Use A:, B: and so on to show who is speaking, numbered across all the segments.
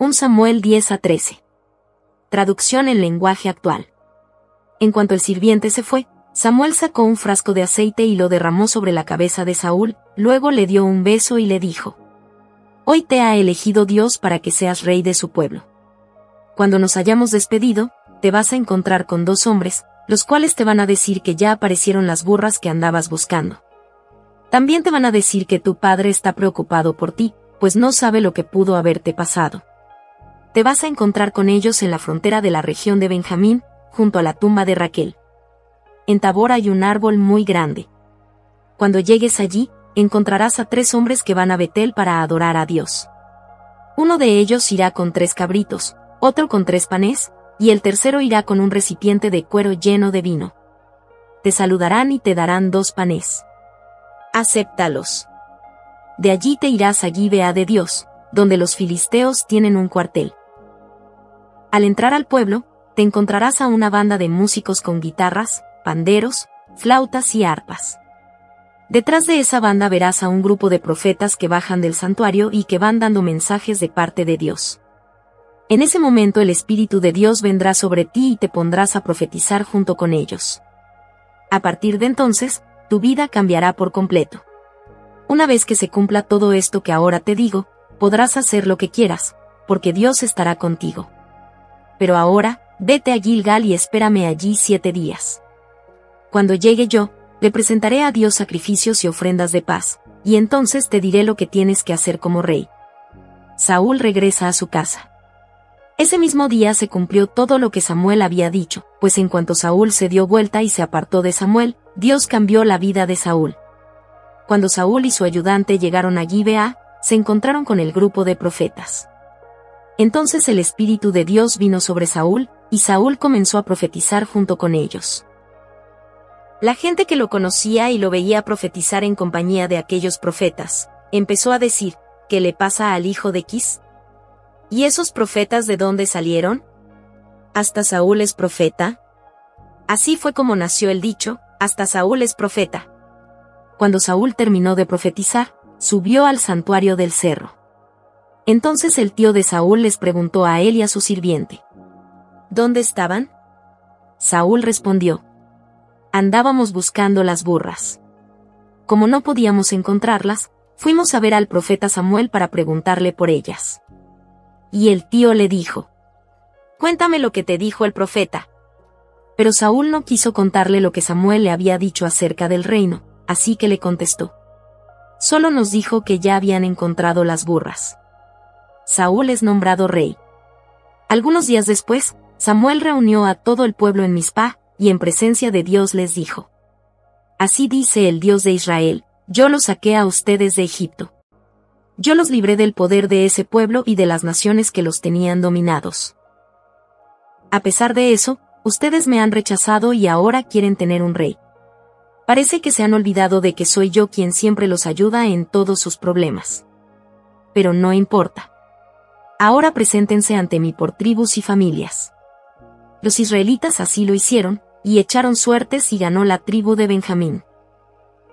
A: 1 Samuel 10-13. Traducción en lenguaje actual. En cuanto el sirviente se fue, Samuel sacó un frasco de aceite y lo derramó sobre la cabeza de Saúl, luego le dio un beso y le dijo: Hoy te ha elegido Dios para que seas rey de su pueblo. Cuando nos hayamos despedido, te vas a encontrar con 2 hombres, los cuales te van a decir que ya aparecieron las burras que andabas buscando. También te van a decir que tu padre está preocupado por ti, pues no sabe lo que pudo haberte pasado. Te vas a encontrar con ellos en la frontera de la región de Benjamín, junto a la tumba de Raquel. En Tabor hay un árbol muy grande. Cuando llegues allí, encontrarás a 3 hombres que van a Betel para adorar a Dios. Uno de ellos irá con 3 cabritos, otro con 3 panes, y el tercero irá con un recipiente de cuero lleno de vino. Te saludarán y te darán 2 panes. Acéptalos. De allí te irás a Gibea de Dios, donde los filisteos tienen un cuartel. Al entrar al pueblo, te encontrarás a una banda de músicos con guitarras, panderos, flautas y arpas. Detrás de esa banda verás a un grupo de profetas que bajan del santuario y que van dando mensajes de parte de Dios. En ese momento el Espíritu de Dios vendrá sobre ti y te pondrás a profetizar junto con ellos. A partir de entonces, tu vida cambiará por completo. Una vez que se cumpla todo esto que ahora te digo, podrás hacer lo que quieras, porque Dios estará contigo. Pero ahora, vete a Gilgal y espérame allí 7 días. Cuando llegue yo, le presentaré a Dios sacrificios y ofrendas de paz, y entonces te diré lo que tienes que hacer como rey. Saúl regresa a su casa. Ese mismo día se cumplió todo lo que Samuel había dicho, pues en cuanto Saúl se dio vuelta y se apartó de Samuel, Dios cambió la vida de Saúl. Cuando Saúl y su ayudante llegaron a Gibea, se encontraron con el grupo de profetas. Entonces el Espíritu de Dios vino sobre Saúl, y Saúl comenzó a profetizar junto con ellos. La gente que lo conocía y lo veía profetizar en compañía de aquellos profetas, empezó a decir: ¿qué le pasa al hijo de Quis? ¿Y esos profetas de dónde salieron? ¿Hasta Saúl es profeta? Así fue como nació el dicho: hasta Saúl es profeta. Cuando Saúl terminó de profetizar, subió al santuario del cerro. Entonces el tío de Saúl les preguntó a él y a su sirviente: ¿dónde estaban? Saúl respondió: andábamos buscando las burras. Como no podíamos encontrarlas, fuimos a ver al profeta Samuel para preguntarle por ellas. Y el tío le dijo: cuéntame lo que te dijo el profeta. Pero Saúl no quiso contarle lo que Samuel le había dicho acerca del reino, así que le contestó: solo nos dijo que ya habían encontrado las burras. Saúl es nombrado rey. Algunos días después, Samuel reunió a todo el pueblo en Mizpah, y en presencia de Dios les dijo: así dice el Dios de Israel: yo los saqué a ustedes de Egipto. Yo los libré del poder de ese pueblo y de las naciones que los tenían dominados. A pesar de eso, ustedes me han rechazado y ahora quieren tener un rey. Parece que se han olvidado de que soy yo quien siempre los ayuda en todos sus problemas. Pero no importa. Ahora preséntense ante mí por tribus y familias. Los israelitas así lo hicieron, y echaron suertes y ganó la tribu de Benjamín.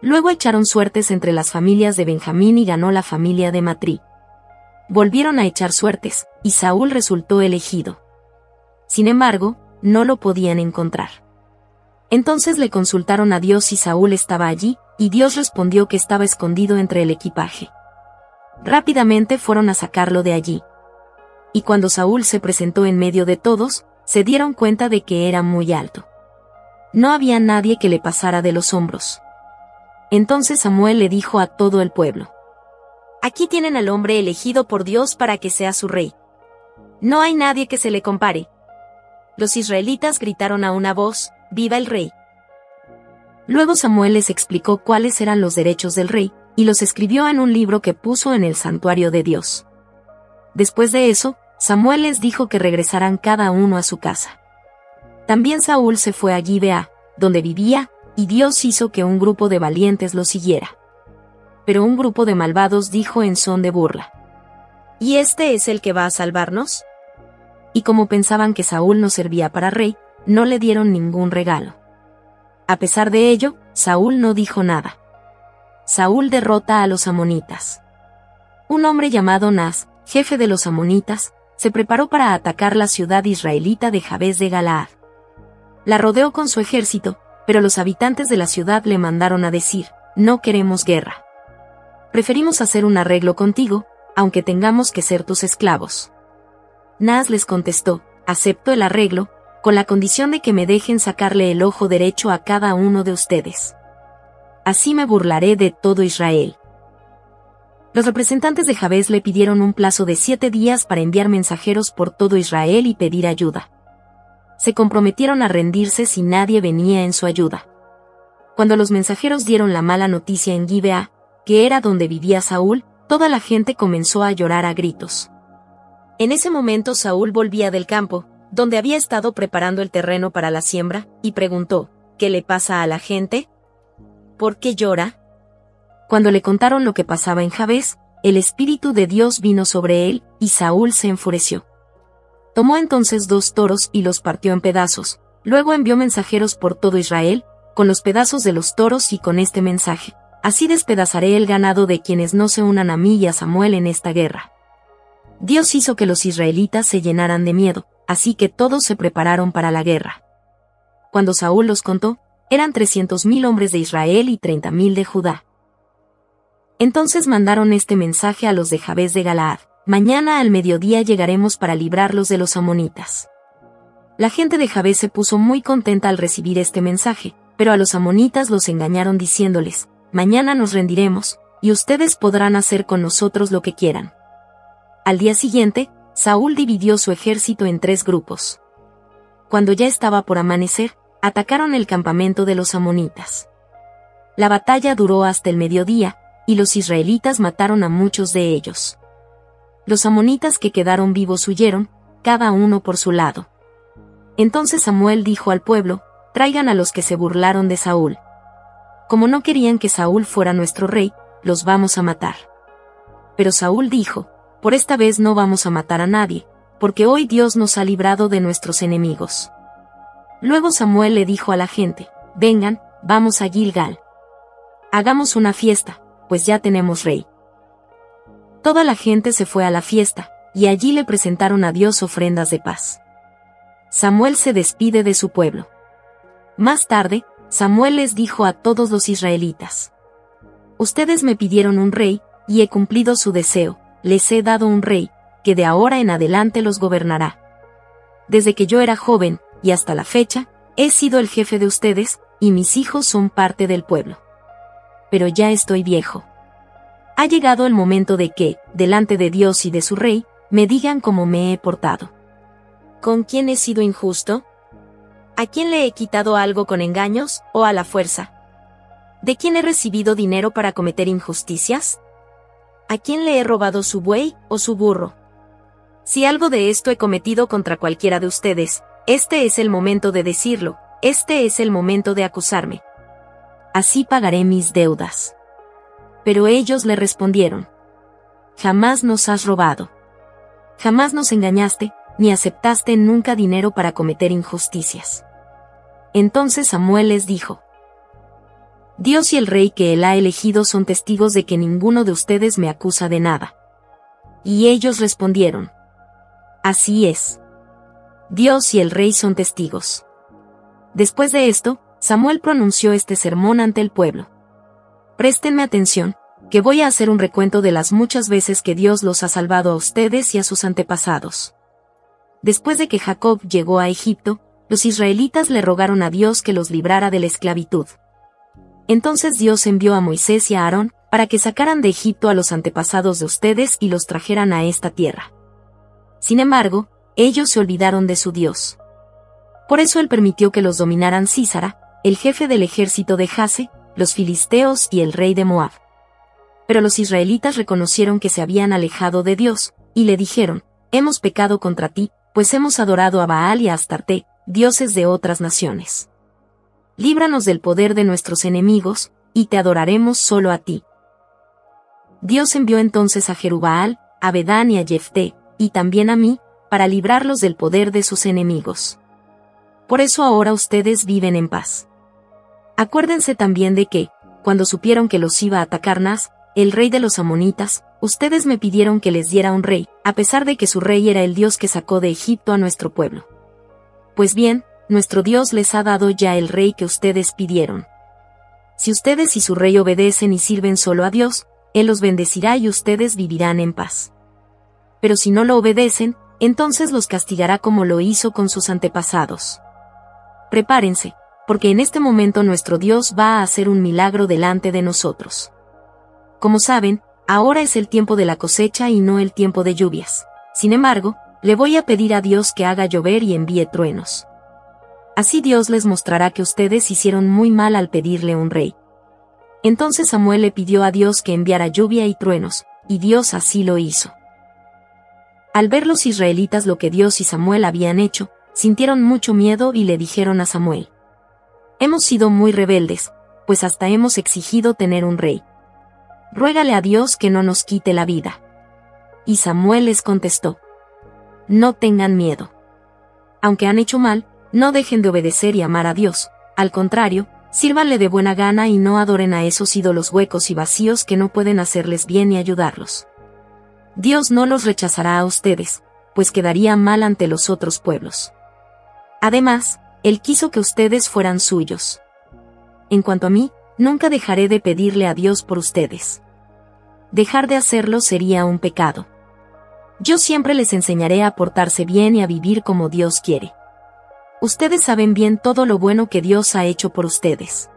A: Luego echaron suertes entre las familias de Benjamín y ganó la familia de Matrí. Volvieron a echar suertes, y Saúl resultó elegido. Sin embargo, no lo podían encontrar. Entonces le consultaron a Dios si Saúl estaba allí, y Dios respondió que estaba escondido entre el equipaje. Rápidamente fueron a sacarlo de allí. Y cuando Saúl se presentó en medio de todos, se dieron cuenta de que era muy alto. No había nadie que le pasara de los hombros. Entonces Samuel le dijo a todo el pueblo: aquí tienen al hombre elegido por Dios para que sea su rey. No hay nadie que se le compare. Los israelitas gritaron a una voz: ¡viva el rey! Luego Samuel les explicó cuáles eran los derechos del rey, y los escribió en un libro que puso en el santuario de Dios. Después de eso, Samuel les dijo que regresaran cada uno a su casa. También Saúl se fue a Gibea, donde vivía, y Dios hizo que un grupo de valientes lo siguiera. Pero un grupo de malvados dijo en son de burla: ¿y este es el que va a salvarnos? Y como pensaban que Saúl no servía para rey, no le dieron ningún regalo. A pesar de ello, Saúl no dijo nada. Saúl derrota a los amonitas. Un hombre llamado Nas, jefe de los amonitas, se preparó para atacar la ciudad israelita de Jabes de Galaad. La rodeó con su ejército, pero los habitantes de la ciudad le mandaron a decir: no queremos guerra. Preferimos hacer un arreglo contigo, aunque tengamos que ser tus esclavos. Nas les contestó: acepto el arreglo, con la condición de que me dejen sacarle el ojo derecho a cada uno de ustedes. Así me burlaré de todo Israel. Los representantes de Jabes le pidieron un plazo de 7 días para enviar mensajeros por todo Israel y pedir ayuda. Se comprometieron a rendirse si nadie venía en su ayuda. Cuando los mensajeros dieron la mala noticia en Gibeá, que era donde vivía Saúl, toda la gente comenzó a llorar a gritos. En ese momento Saúl volvía del campo, donde había estado preparando el terreno para la siembra, y preguntó: ¿qué le pasa a la gente? ¿Por qué llora? Cuando le contaron lo que pasaba en Jabes, el Espíritu de Dios vino sobre él, y Saúl se enfureció. Tomó entonces 2 toros y los partió en pedazos, luego envió mensajeros por todo Israel, con los pedazos de los toros y con este mensaje: así despedazaré el ganado de quienes no se unan a mí y a Samuel en esta guerra. Dios hizo que los israelitas se llenaran de miedo, así que todos se prepararon para la guerra. Cuando Saúl los contó, eran 300.000 hombres de Israel y 30.000 de Judá. Entonces mandaron este mensaje a los de Jabes de Galaad: mañana al mediodía llegaremos para librarlos de los amonitas. La gente de Jabes se puso muy contenta al recibir este mensaje, pero a los amonitas los engañaron diciéndoles: mañana nos rendiremos, y ustedes podrán hacer con nosotros lo que quieran. Al día siguiente, Saúl dividió su ejército en 3 grupos. Cuando ya estaba por amanecer, atacaron el campamento de los amonitas. La batalla duró hasta el mediodía, y los israelitas mataron a muchos de ellos. Los amonitas que quedaron vivos huyeron, cada uno por su lado. Entonces Samuel dijo al pueblo: traigan a los que se burlaron de Saúl. Como no querían que Saúl fuera nuestro rey, los vamos a matar. Pero Saúl dijo: por esta vez no vamos a matar a nadie, porque hoy Dios nos ha librado de nuestros enemigos. Luego Samuel le dijo a la gente: vengan, vamos a Gilgal. Hagamos una fiesta, pues ya tenemos rey. Toda la gente se fue a la fiesta, y allí le presentaron a Dios ofrendas de paz. Samuel se despide de su pueblo. Más tarde, Samuel les dijo a todos los israelitas: ustedes me pidieron un rey, y he cumplido su deseo. Les he dado un rey, que de ahora en adelante los gobernará. Desde que yo era joven, y hasta la fecha, he sido el jefe de ustedes, y mis hijos son parte del pueblo. Pero ya estoy viejo. Ha llegado el momento de que, delante de Dios y de su rey, me digan cómo me he portado. ¿Con quién he sido injusto? ¿A quién le he quitado algo con engaños, o a la fuerza? ¿De quién he recibido dinero para cometer injusticias? ¿A quién le he robado su buey o su burro? Si algo de esto he cometido contra cualquiera de ustedes, este es el momento de decirlo, este es el momento de acusarme. Así pagaré mis deudas. Pero ellos le respondieron: jamás nos has robado. Jamás nos engañaste, ni aceptaste nunca dinero para cometer injusticias. Entonces Samuel les dijo: Dios y el rey que él ha elegido son testigos de que ninguno de ustedes me acusa de nada. Y ellos respondieron: así es. Dios y el rey son testigos. Después de esto, Samuel pronunció este sermón ante el pueblo. Préstenme atención, que voy a hacer un recuento de las muchas veces que Dios los ha salvado a ustedes y a sus antepasados. Después de que Jacob llegó a Egipto, los israelitas le rogaron a Dios que los librara de la esclavitud. Entonces Dios envió a Moisés y a Aarón, para que sacaran de Egipto a los antepasados de ustedes y los trajeran a esta tierra. Sin embargo, ellos se olvidaron de su Dios. Por eso él permitió que los dominaran Sísara, el jefe del ejército de Jase, los filisteos y el rey de Moab. Pero los israelitas reconocieron que se habían alejado de Dios, y le dijeron: hemos pecado contra ti, pues hemos adorado a Baal y a Astarte, dioses de otras naciones. Líbranos del poder de nuestros enemigos, y te adoraremos solo a ti. Dios envió entonces a Jerubbaal, a Bedán y a Jefté, y también a mí, para librarlos del poder de sus enemigos. Por eso ahora ustedes viven en paz. Acuérdense también de que, cuando supieron que los iba a atacar Nas, el rey de los amonitas, Ustedes me pidieron que les diera un rey, a pesar de que su rey era el Dios que sacó de Egipto a nuestro pueblo. Pues bien, nuestro Dios les ha dado ya el rey que ustedes pidieron. Si ustedes y su rey obedecen y sirven solo a Dios, Él los bendecirá y ustedes vivirán en paz. Pero si no lo obedecen, entonces los castigará como lo hizo con sus antepasados. Prepárense, porque en este momento nuestro Dios va a hacer un milagro delante de nosotros. Como saben, ahora es el tiempo de la cosecha y no el tiempo de lluvias. Sin embargo, le voy a pedir a Dios que haga llover y envíe truenos. Así Dios les mostrará que ustedes hicieron muy mal al pedirle un rey. Entonces Samuel le pidió a Dios que enviara lluvia y truenos, y Dios así lo hizo. Al ver los israelitas lo que Dios y Samuel habían hecho, sintieron mucho miedo y le dijeron a Samuel: «Hemos sido muy rebeldes, pues hasta hemos exigido tener un rey. Ruégale a Dios que no nos quite la vida». Y Samuel les contestó: «No tengan miedo. Aunque han hecho mal, no dejen de obedecer y amar a Dios, al contrario, sírvanle de buena gana y no adoren a esos ídolos huecos y vacíos que no pueden hacerles bien ni ayudarlos. Dios no los rechazará a ustedes, pues quedaría mal ante los otros pueblos. Además, Él quiso que ustedes fueran suyos. En cuanto a mí, nunca dejaré de pedirle a Dios por ustedes. Dejar de hacerlo sería un pecado. Yo siempre les enseñaré a portarse bien y a vivir como Dios quiere. Ustedes saben bien todo lo bueno que Dios ha hecho por ustedes.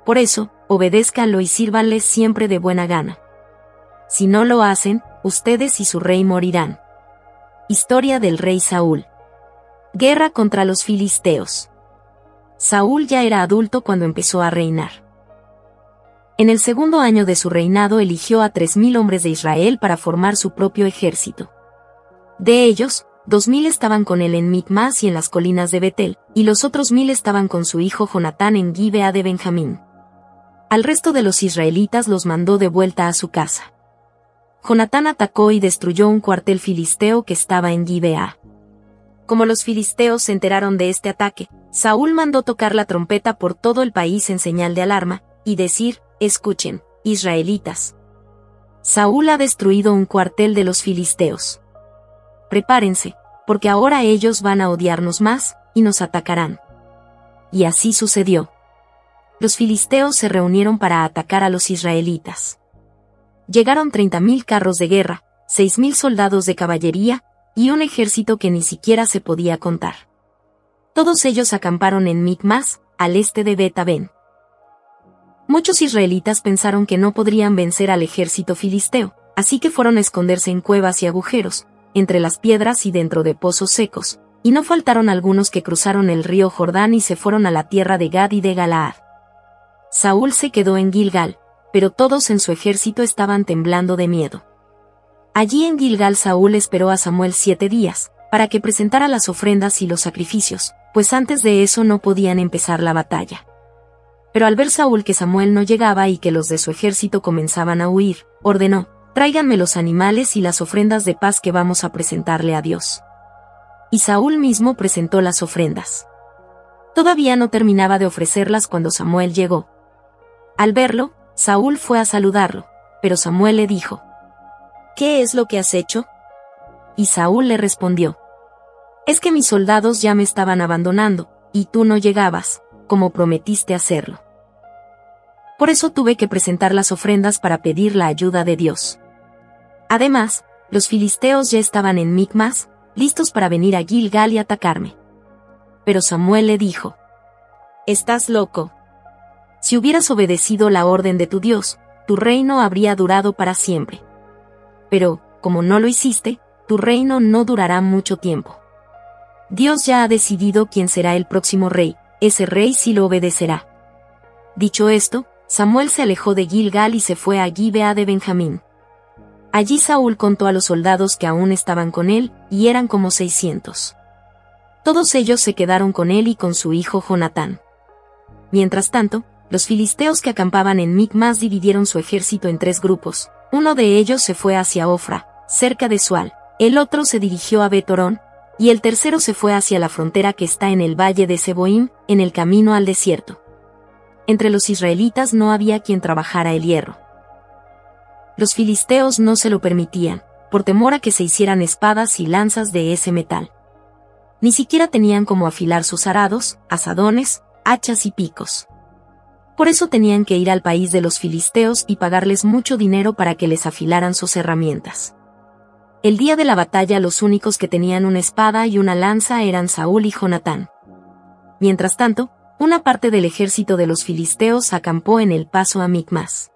A: Por eso, obedézcanlo y sírvanle siempre de buena gana. Si no lo hacen, ustedes y su rey morirán». Historia del rey Saúl. Guerra contra los filisteos. Saúl ya era adulto cuando empezó a reinar. En el segundo año de su reinado eligió a 3,000 hombres de Israel para formar su propio ejército. De ellos, 2,000 estaban con él en Micmas y en las colinas de Betel, y los otros 1,000 estaban con su hijo Jonatán en Gibea de Benjamín. Al resto de los israelitas los mandó de vuelta a su casa. Jonatán atacó y destruyó un cuartel filisteo que estaba en Gibea. Como los filisteos se enteraron de este ataque, Saúl mandó tocar la trompeta por todo el país en señal de alarma, y decir: «Escuchen, israelitas. Saúl ha destruido un cuartel de los filisteos. Prepárense, porque ahora ellos van a odiarnos más, y nos atacarán». Y así sucedió. Los filisteos se reunieron para atacar a los israelitas. Llegaron 30,000 carros de guerra, 6,000 soldados de caballería, y un ejército que ni siquiera se podía contar. Todos ellos acamparon en Micmas, al este de Bet-aven. Muchos israelitas pensaron que no podrían vencer al ejército filisteo, así que fueron a esconderse en cuevas y agujeros, entre las piedras y dentro de pozos secos, y no faltaron algunos que cruzaron el río Jordán y se fueron a la tierra de Gad y de Galaad. Saúl se quedó en Gilgal, pero todos en su ejército estaban temblando de miedo. Allí en Gilgal Saúl esperó a Samuel 7 días, para que presentara las ofrendas y los sacrificios, pues antes de eso no podían empezar la batalla. Pero al ver Saúl que Samuel no llegaba y que los de su ejército comenzaban a huir, ordenó: «Tráiganme los animales y las ofrendas de paz que vamos a presentarle a Dios». Y Saúl mismo presentó las ofrendas. Todavía no terminaba de ofrecerlas cuando Samuel llegó. Al verlo, Saúl fue a saludarlo, pero Samuel le dijo: «¿Qué es lo que has hecho?». Y Saúl le respondió: «Es que mis soldados ya me estaban abandonando, y tú no llegabas, como prometiste hacerlo. Por eso tuve que presentar las ofrendas para pedir la ayuda de Dios. Además, los filisteos ya estaban en Micmas, listos para venir a Gilgal y atacarme». Pero Samuel le dijo: «Estás loco. Si hubieras obedecido la orden de tu Dios, tu reino habría durado para siempre. Pero, como no lo hiciste, tu reino no durará mucho tiempo. Dios ya ha decidido quién será el próximo rey, ese rey sí lo obedecerá». Dicho esto, Samuel se alejó de Gilgal y se fue a Gibea de Benjamín. Allí Saúl contó a los soldados que aún estaban con él, y eran como 600. Todos ellos se quedaron con él y con su hijo Jonatán. Mientras tanto, los filisteos que acampaban en Micmas dividieron su ejército en 3 grupos. Uno de ellos se fue hacia Ofra, cerca de Sual, el otro se dirigió a Bet-horón, y el tercero se fue hacia la frontera que está en el valle de Seboim, en el camino al desierto. Entre los israelitas no había quien trabajara el hierro. Los filisteos no se lo permitían, por temor a que se hicieran espadas y lanzas de ese metal. Ni siquiera tenían cómo afilar sus arados, azadones, hachas y picos. Por eso tenían que ir al país de los filisteos y pagarles mucho dinero para que les afilaran sus herramientas. El día de la batalla los únicos que tenían una espada y una lanza eran Saúl y Jonatán. Mientras tanto, una parte del ejército de los filisteos acampó en el paso a Micmas.